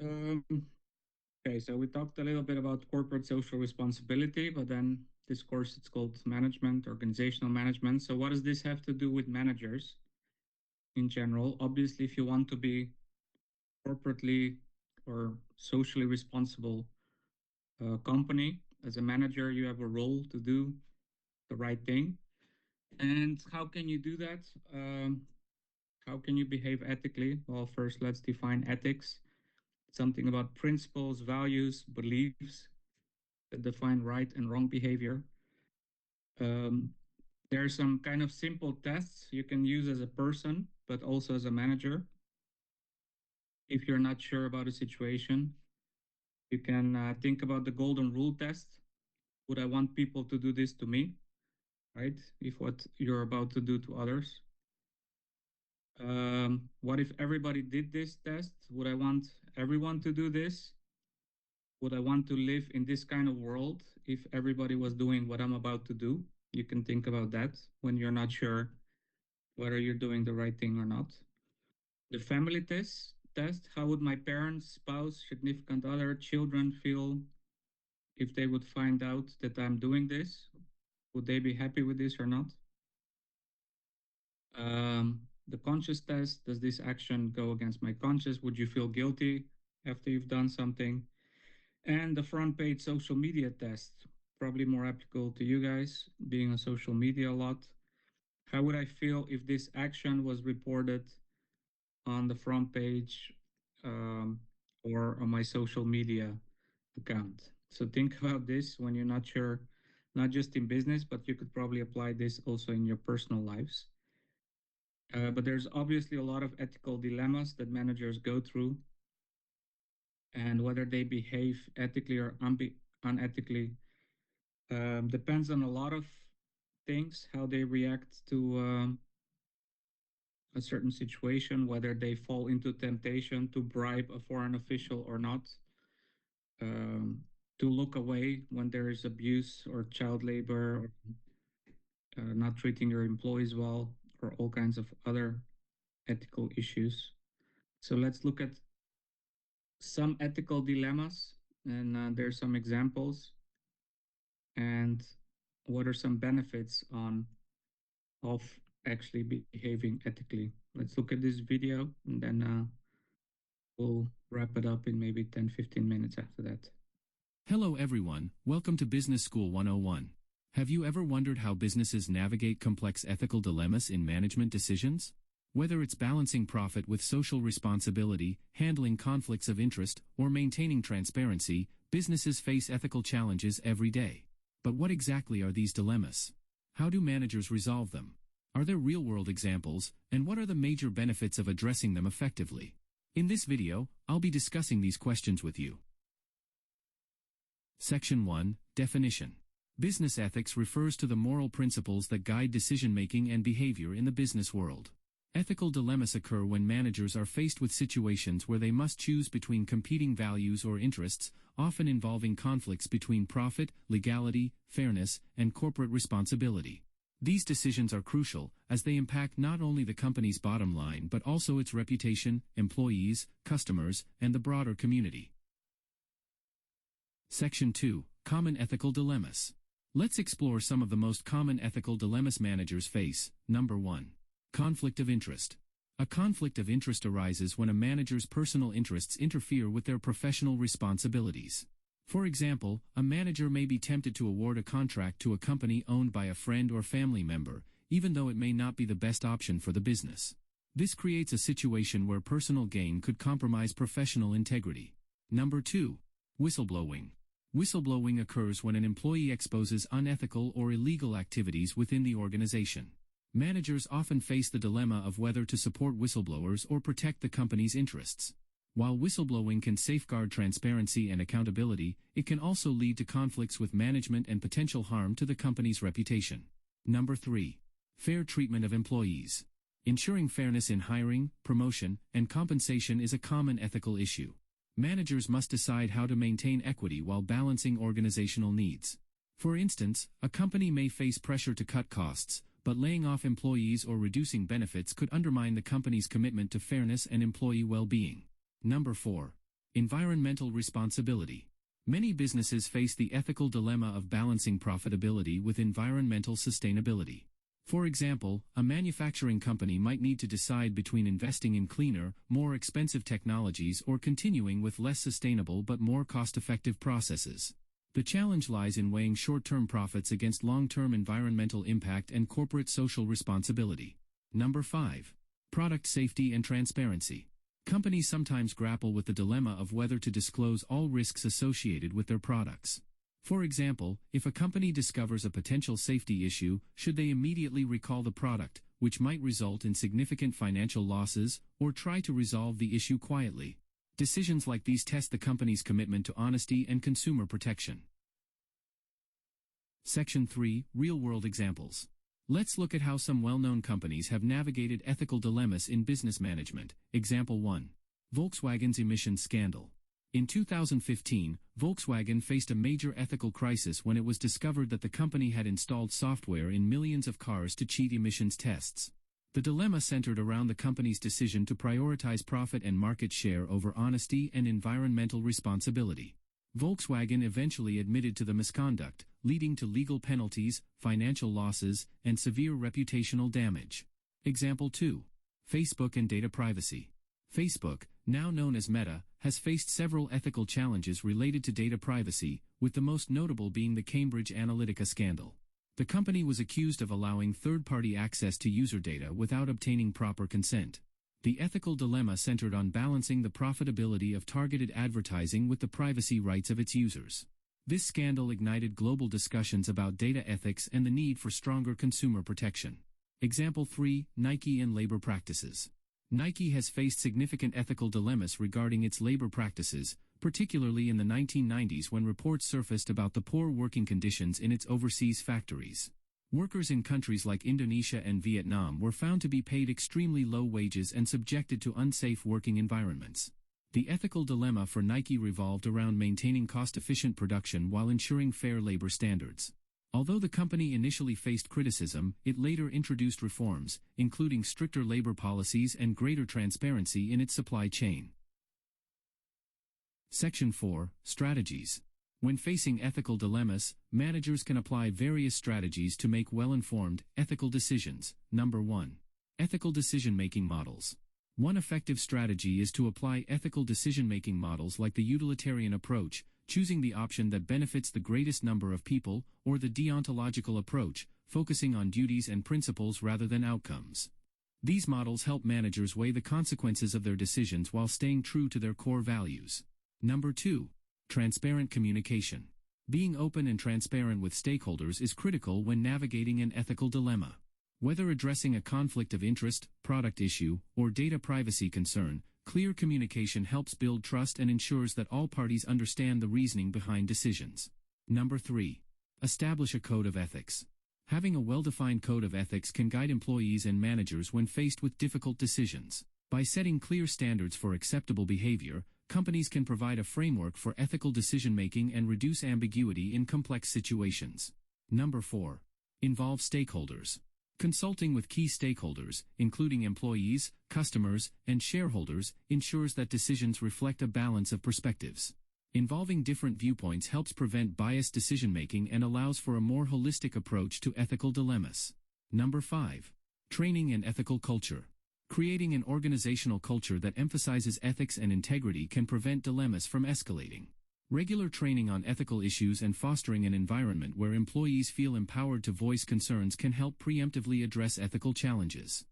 S1: Okay, so we talked a little bit about corporate social responsibility, but then this course it's called management, organizational management. So what does this have to do with managers in general? Obviously, if you want to be corporately or socially responsible company, as a manager, you have a role to do the right thing. And how can you do that? How can you behave ethically? Well, first, let's define ethics. Something about principles, values, beliefs that define right and wrong behavior. There are some kind of simple tests you can use as a person, but also as a manager. If you're not sure about a situation, you can think about the golden rule test. Would I want people to do this to me? Right? If what you're about to do to others. What if everybody did this test? Would I want everyone to do this? Would I want to live in this kind of world if everybody was doing what I'm about to do? You can think about that when you're not sure whether you're doing the right thing or not. The family test, how would my parents, spouse, significant other, children feel if they would find out that I'm doing this? Would they be happy with this or not? The conscious test, does this action go against my conscience? Would you feel guilty after you've done something? And the front page social media test, probably more applicable to you guys, being on social media a lot. How would I feel if this action was reported on the front page or on my social media account? So think about this when you're not sure, not just in business, but you could probably apply this also in your personal lives. But there's obviously a lot of ethical dilemmas that managers go through, and whether they behave ethically or unethically depends on a lot of things, how they react to a certain situation, whether they fall into temptation to bribe a foreign official or not, to look away when there is abuse or child labor, or not treating your employees well, or all kinds of other ethical issues. So let's look at some ethical dilemmas, and there's some examples, and what are some benefits of actually behaving ethically. Let's look at this video, and then we'll wrap it up in maybe 10-15 minutes after that.
S3: Hello everyone, welcome to Business School 101. Have you ever wondered how businesses navigate complex ethical dilemmas in management decisions? Whether it's balancing profit with social responsibility, handling conflicts of interest, or maintaining transparency, businesses face ethical challenges every day. But what exactly are these dilemmas? How do managers resolve them? Are there real-world examples, and what are the major benefits of addressing them effectively? In this video, I'll be discussing these questions with you. Section 1, Definition. Business ethics refers to the moral principles that guide decision-making and behavior in the business world. Ethical dilemmas occur when managers are faced with situations where they must choose between competing values or interests, often involving conflicts between profit, legality, fairness, and corporate responsibility. These decisions are crucial, as they impact not only the company's bottom line but also its reputation, employees, customers, and the broader community. Section 2, Common Ethical Dilemmas. Let's explore some of the most common ethical dilemmas managers face. Number 1. Conflict of interest. A conflict of interest arises when a manager's personal interests interfere with their professional responsibilities. For example, a manager may be tempted to award a contract to a company owned by a friend or family member, even though it may not be the best option for the business. This creates a situation where personal gain could compromise professional integrity. Number 2. Whistleblowing. Whistleblowing occurs when an employee exposes unethical or illegal activities within the organization. Managers often face the dilemma of whether to support whistleblowers or protect the company's interests. While whistleblowing can safeguard transparency and accountability, it can also lead to conflicts with management and potential harm to the company's reputation. Number 3. Fair treatment of employees. Ensuring fairness in hiring, promotion, and compensation is a common ethical issue. Managers must decide how to maintain equity while balancing organizational needs. For instance, a company may face pressure to cut costs, but laying off employees or reducing benefits could undermine the company's commitment to fairness and employee well-being. Number 4. Environmental responsibility. Many businesses face the ethical dilemma of balancing profitability with environmental sustainability. For example, a manufacturing company might need to decide between investing in cleaner, more expensive technologies or continuing with less sustainable but more cost-effective processes. The challenge lies in weighing short-term profits against long-term environmental impact and corporate social responsibility. Number 5. Product safety and transparency. Companies sometimes grapple with the dilemma of whether to disclose all risks associated with their products. For example, if a company discovers a potential safety issue, should they immediately recall the product, which might result in significant financial losses, or try to resolve the issue quietly? Decisions like these test the company's commitment to honesty and consumer protection. Section 3. Real-world examples. Let's look at how some well-known companies have navigated ethical dilemmas in business management. Example 1. Volkswagen's emissions scandal. In 2015, Volkswagen faced a major ethical crisis when it was discovered that the company had installed software in millions of cars to cheat emissions tests. The dilemma centered around the company's decision to prioritize profit and market share over honesty and environmental responsibility. Volkswagen eventually admitted to the misconduct, leading to legal penalties, financial losses, and severe reputational damage. Example 2. Facebook and data privacy. Facebook, now known as Meta, has faced several ethical challenges related to data privacy, with the most notable being the Cambridge Analytica scandal. The company was accused of allowing third-party access to user data without obtaining proper consent. The ethical dilemma centered on balancing the profitability of targeted advertising with the privacy rights of its users. This scandal ignited global discussions about data ethics and the need for stronger consumer protection. Example 3. Nike and labor practices. Nike has faced significant ethical dilemmas regarding its labor practices, particularly in the 1990s when reports surfaced about the poor working conditions in its overseas factories. Workers in countries like Indonesia and Vietnam were found to be paid extremely low wages and subjected to unsafe working environments. The ethical dilemma for Nike revolved around maintaining cost-efficient production while ensuring fair labor standards. Although the company initially faced criticism, it later introduced reforms, including stricter labor policies and greater transparency in its supply chain. Section 4. Strategies. When facing ethical dilemmas, managers can apply various strategies to make well-informed, ethical decisions. Number 1. Ethical decision-making models. One effective strategy is to apply ethical decision-making models like the utilitarian approach, choosing the option that benefits the greatest number of people, or the deontological approach, focusing on duties and principles rather than outcomes. These models help managers weigh the consequences of their decisions while staying true to their core values. Number 2. Transparent communication. Being open and transparent with stakeholders is critical when navigating an ethical dilemma. Whether addressing a conflict of interest, product issue, or data privacy concern, clear communication helps build trust and ensures that all parties understand the reasoning behind decisions. Number 3. Establish a code of ethics. Having a well-defined code of ethics can guide employees and managers when faced with difficult decisions. By setting clear standards for acceptable behavior, companies can provide a framework for ethical decision-making and reduce ambiguity in complex situations. Number 4. Involve stakeholders. Consulting with key stakeholders, including employees, customers, and shareholders, ensures that decisions reflect a balance of perspectives. Involving different viewpoints helps prevent biased decision-making and allows for a more holistic approach to ethical dilemmas. Number 5. Training and ethical culture. Creating an organizational culture that emphasizes ethics and integrity can prevent dilemmas from escalating. Regular training on ethical issues and fostering an environment where employees feel empowered to voice concerns can help preemptively address ethical challenges.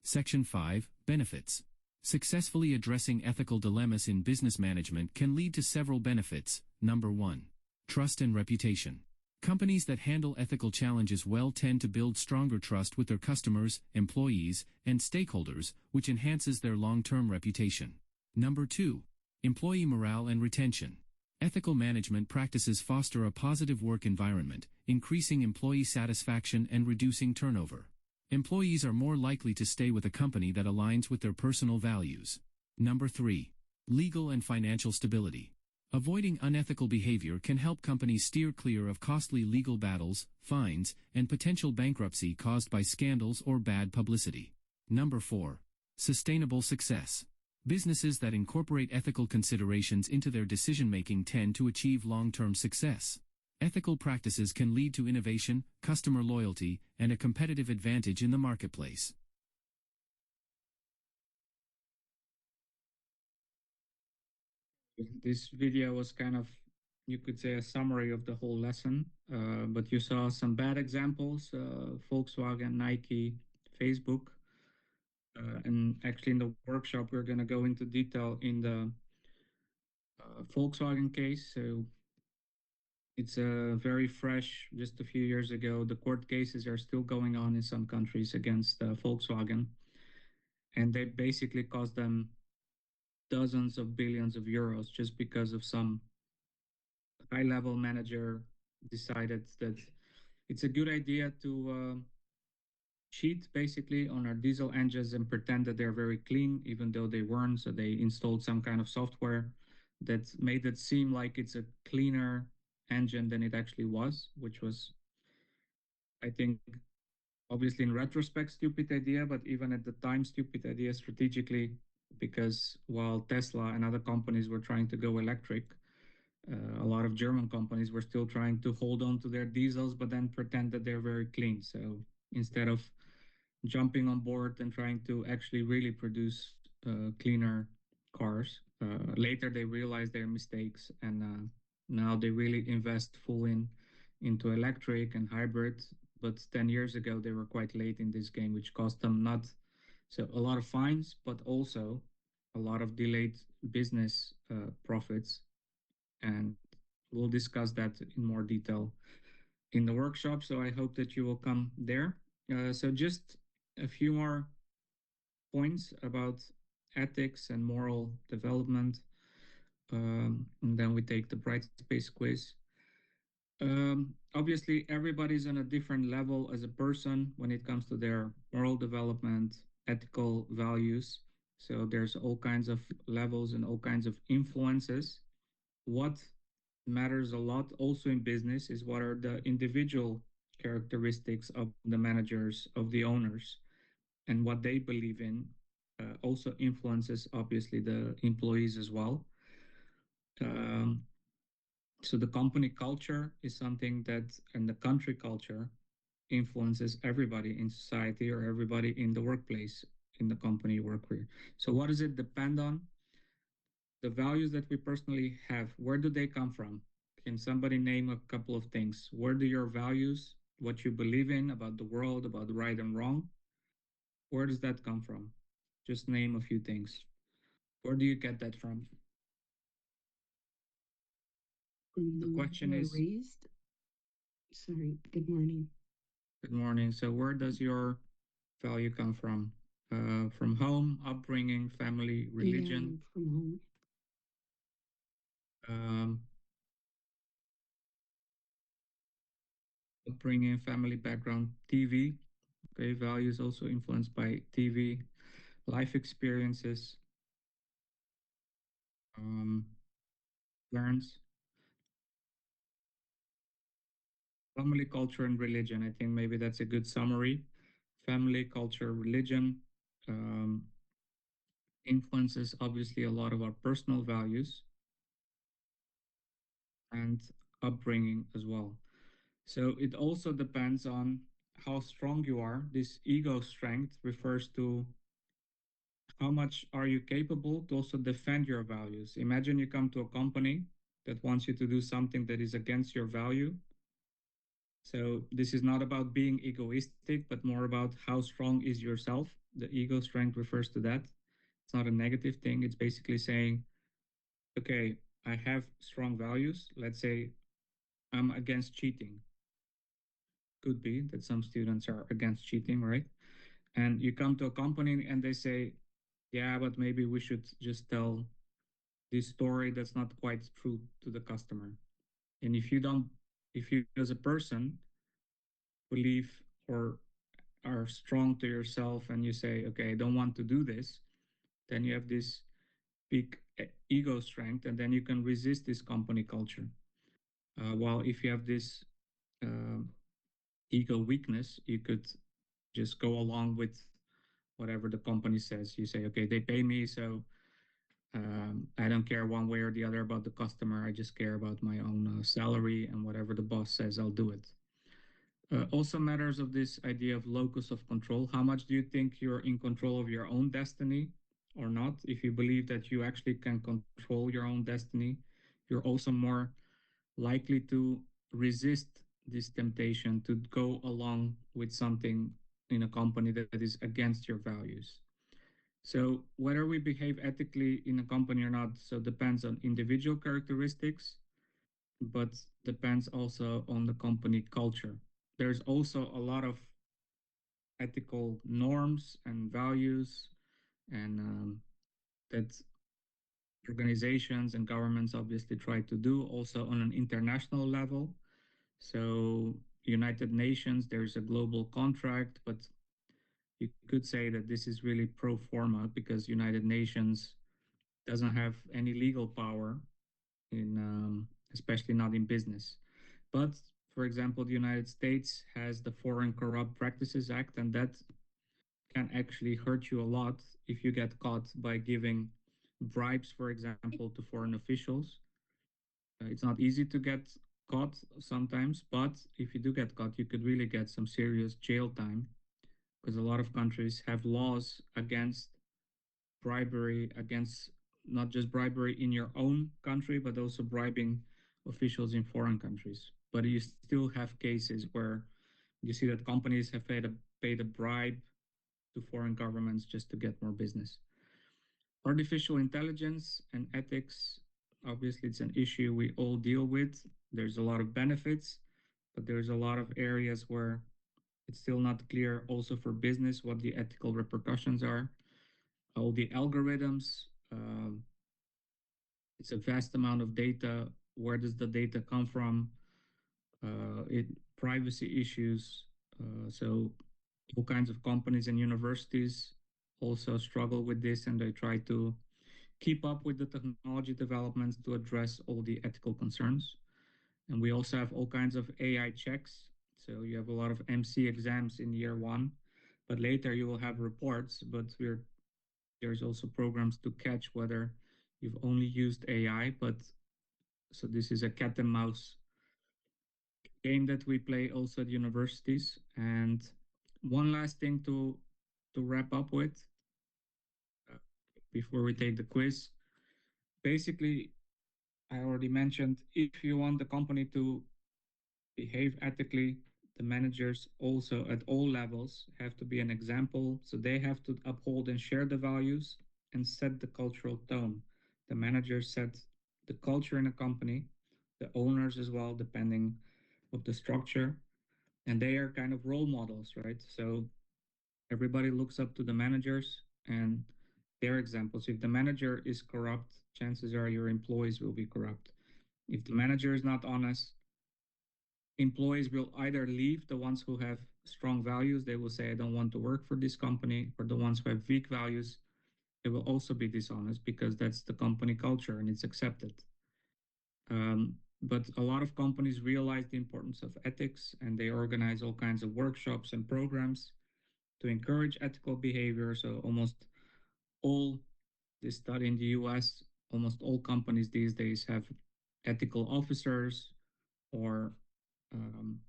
S3: Section 5. Benefits. Successfully addressing ethical dilemmas in business management can lead to several benefits. Number 1. Trust and reputation. Companies that handle ethical challenges well tend to build stronger trust with their customers, employees, and stakeholders, which enhances their long-term reputation. Number 2. Employee morale and retention. Ethical management practices foster a positive work environment, increasing employee satisfaction and reducing turnover. Employees are more likely to stay with a company that aligns with their personal values. Number 3. Legal and financial stability. Avoiding unethical behavior can help companies steer clear of costly legal battles, fines, and potential bankruptcy caused by scandals or bad publicity. Number 4. Sustainable success. Businesses that incorporate ethical considerations into their decision-making tend to achieve long-term success. Ethical practices can lead to innovation, customer loyalty, and a competitive advantage in the marketplace.
S1: This video was kind of, you could say, a summary of the whole lesson, but you saw some bad examples, Volkswagen, Nike, Facebook. And actually in the workshop, we're going to go into detail in the Volkswagen case. So it's very fresh, just a few years ago. The court cases are still going on in some countries against Volkswagen. And they basically cost them dozens of billions of euros just because of some high-level manager decided that it's a good idea to cheat basically on our diesel engines and pretend that they're very clean, even though they weren't. So they installed some kind of software that made it seem like it's a cleaner engine than it actually was, which was, I think, obviously in retrospect, stupid idea, but even at the time, stupid idea strategically, because while Tesla and other companies were trying to go electric, a lot of German companies were still trying to hold on to their diesels, but then pretend that they're very clean. So instead of jumping on board and trying to actually really produce cleaner cars, later they realized their mistakes, and now they really invest full into electric and hybrid. But 10 years ago, they were quite late in this game, which cost them not so a lot of fines, but also a lot of delayed business profits. And we'll discuss that in more detail in the workshop. So I hope that you will come there. So just a few more points about ethics and moral development. And then we take the Brightspace quiz. Obviously, everybody's on a different level as a person when it comes to their moral development, ethical values. So there's all kinds of levels and all kinds of influences. What matters a lot also in business is what are the individual characteristics of the managers, of the owners, and what they believe in also influences obviously the employees as well. Um, so the company culture is something that, and the country culture influences everybody in society or everybody in the workplace, in the company you work with. So what does it depend on? The values that we personally have, where do they come from? Can somebody name a couple of things? Where do your values, what you believe in about the world, about right and wrong, where does that come from? Just name a few things. Where do you get that from? The question is,
S4: raised. Sorry, good morning.
S1: good morning. So where does your value come from? From home, upbringing, family, religion?
S4: Yeah, from home.
S1: Um, Upbringing, family background, TV. Okay, values also influenced by TV, life experiences, um, parents, family, culture, and religion. I think maybe that's a good summary. Family, culture, religion influences obviously a lot of our personal values and upbringing as well. So it also depends on how strong you are. This ego strength refers to how much are you capable to also defend your values. Imagine you come to a company that wants you to do something that is against your value. So this is not about being egoistic, but more about how strong is yourself. The ego strength refers to that. It's not a negative thing. It's basically saying, okay, I have strong values. Let's say I'm against cheating. Could be that some students are against cheating, right? And you come to a company and they say, yeah, but maybe we should just tell this story that's not quite true to the customer. And if you as a person believe or are strong to yourself and you say, okay, I don't want to do this, then you have this big ego strength, and then you can resist this company culture. While if you have this uh, ego weakness, you could just go along with whatever the company says. You say, okay, they pay me, so I don't care one way or the other about the customer. I just care about my own salary, and whatever the boss says, I'll do it. Also matters of this idea of locus of control. How much do you think you're in control of your own destiny or not? If you believe that you actually can control your own destiny, you're also more likely to resist this temptation to go along with something in a company that is against your values. So whether we behave ethically in a company or not, so depends on individual characteristics, but depends also on the company culture. There's also a lot of ethical norms and values and that organizations and governments obviously try to do also on an international level. So United Nations, there's a global contract, but you could say that this is really pro forma because United Nations doesn't have any legal power in, especially not in business. But for example, the United States has the Foreign Corrupt Practices Act, and that can actually hurt you a lot if you get caught by giving bribes, for example, to foreign officials. It's not easy to get caught sometimes, but if you do get caught, you could really get some serious jail time because a lot of countries have laws against bribery, against not just bribery in your own country, but also bribing officials in foreign countries. But you still have cases where you see that companies have paid a bribe to foreign governments just to get more business. Artificial intelligence and ethics, obviously, it's an issue we all deal with. There's a lot of benefits, but there's a lot of areas where it's still not clear also for business what the ethical repercussions are. All the algorithms, it's a vast amount of data. Where does the data come from? Privacy issues. So all kinds of companies and universities also struggle with this, and they try to keep up with the technology developments to address all the ethical concerns. And we also have all kinds of AI checks. So you have a lot of MC exams in year one, but later you will have reports. But there's also programs to catch whether you've only used AI. But so this is a cat and mouse game that we play also at universities. And one last thing to wrap up with uh, before we take the quiz. Basically, I already mentioned if you want the company to behave ethically, the managers also at all levels have to be an example. So they have to uphold and share the values and set the cultural tone. The managers set the culture in a company, the owners as well, depending of the structure. And they are kind of role models, right? So everybody looks up to the managers and their examples. If the manager is corrupt, chances are your employees will be corrupt. If the manager is not honest, employees will either leave. The ones who have strong values, they will say, I don't want to work for this company, or the ones who have weak values, they will also be dishonest because that's the company culture and it's accepted. But a lot of companies realize the importance of ethics and they organize all kinds of workshops and programs to encourage ethical behavior. So almost all this study in the US, almost all companies these days have ethical officers or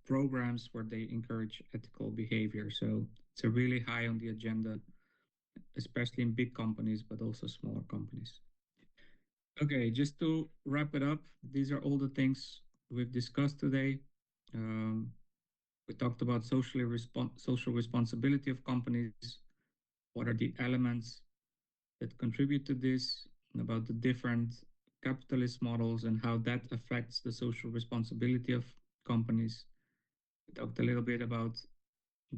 S1: programs where they encourage ethical behavior. So it's a really high on the agenda, especially in big companies, but also smaller companies. Okay, just to wrap it up, these are all the things we've discussed today. Um, we talked about social responsibility of companies. What are the elements that contribute to this, and about the different capitalist models and how that affects the social responsibility of companies. We talked a little bit about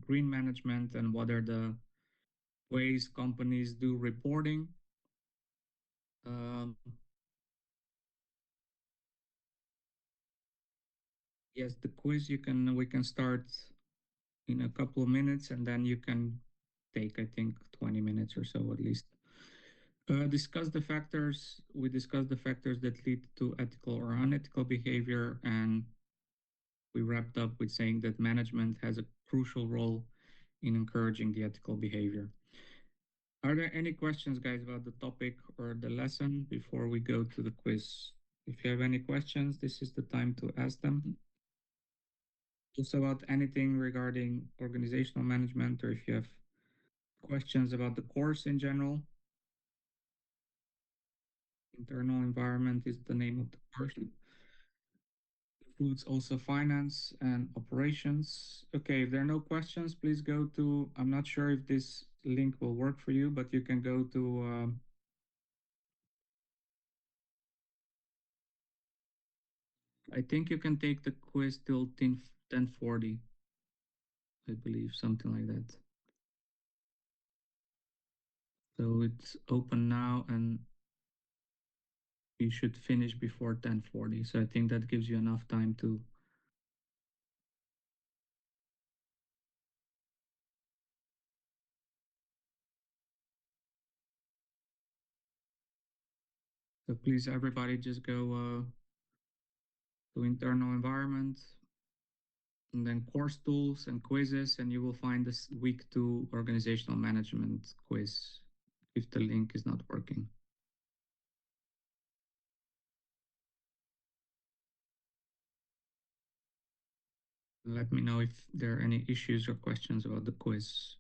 S1: green management and what are the ways companies do reporting. Um, yes, the quiz we can start in a couple of minutes and then you can take, I think, 20 minutes or so at least. Discuss the factors. We discussed the factors that lead to ethical or unethical behavior, and we wrapped up with saying that management has a crucial role in encouraging the ethical behavior. Are there any questions, guys, about the topic or the lesson before we go to the quiz? If you have any questions, this is the time to ask them. Just about anything regarding organizational management, or if you have questions about the course in general. Internal environment is the name of the course. Includes also finance and operations. Okay, if there are no questions, please go to, I'm not sure if this link will work for you, but you can go to, I think you can take the quiz till 10:40, I believe, something like that. So it's open now and you should finish before 10:40. So I think that gives you enough time to. So please, everybody, just go to internal environment and then course tools and quizzes, and you will find this week 2 organizational management quiz if the link is not working. Let me know if there are any issues or questions about the quiz.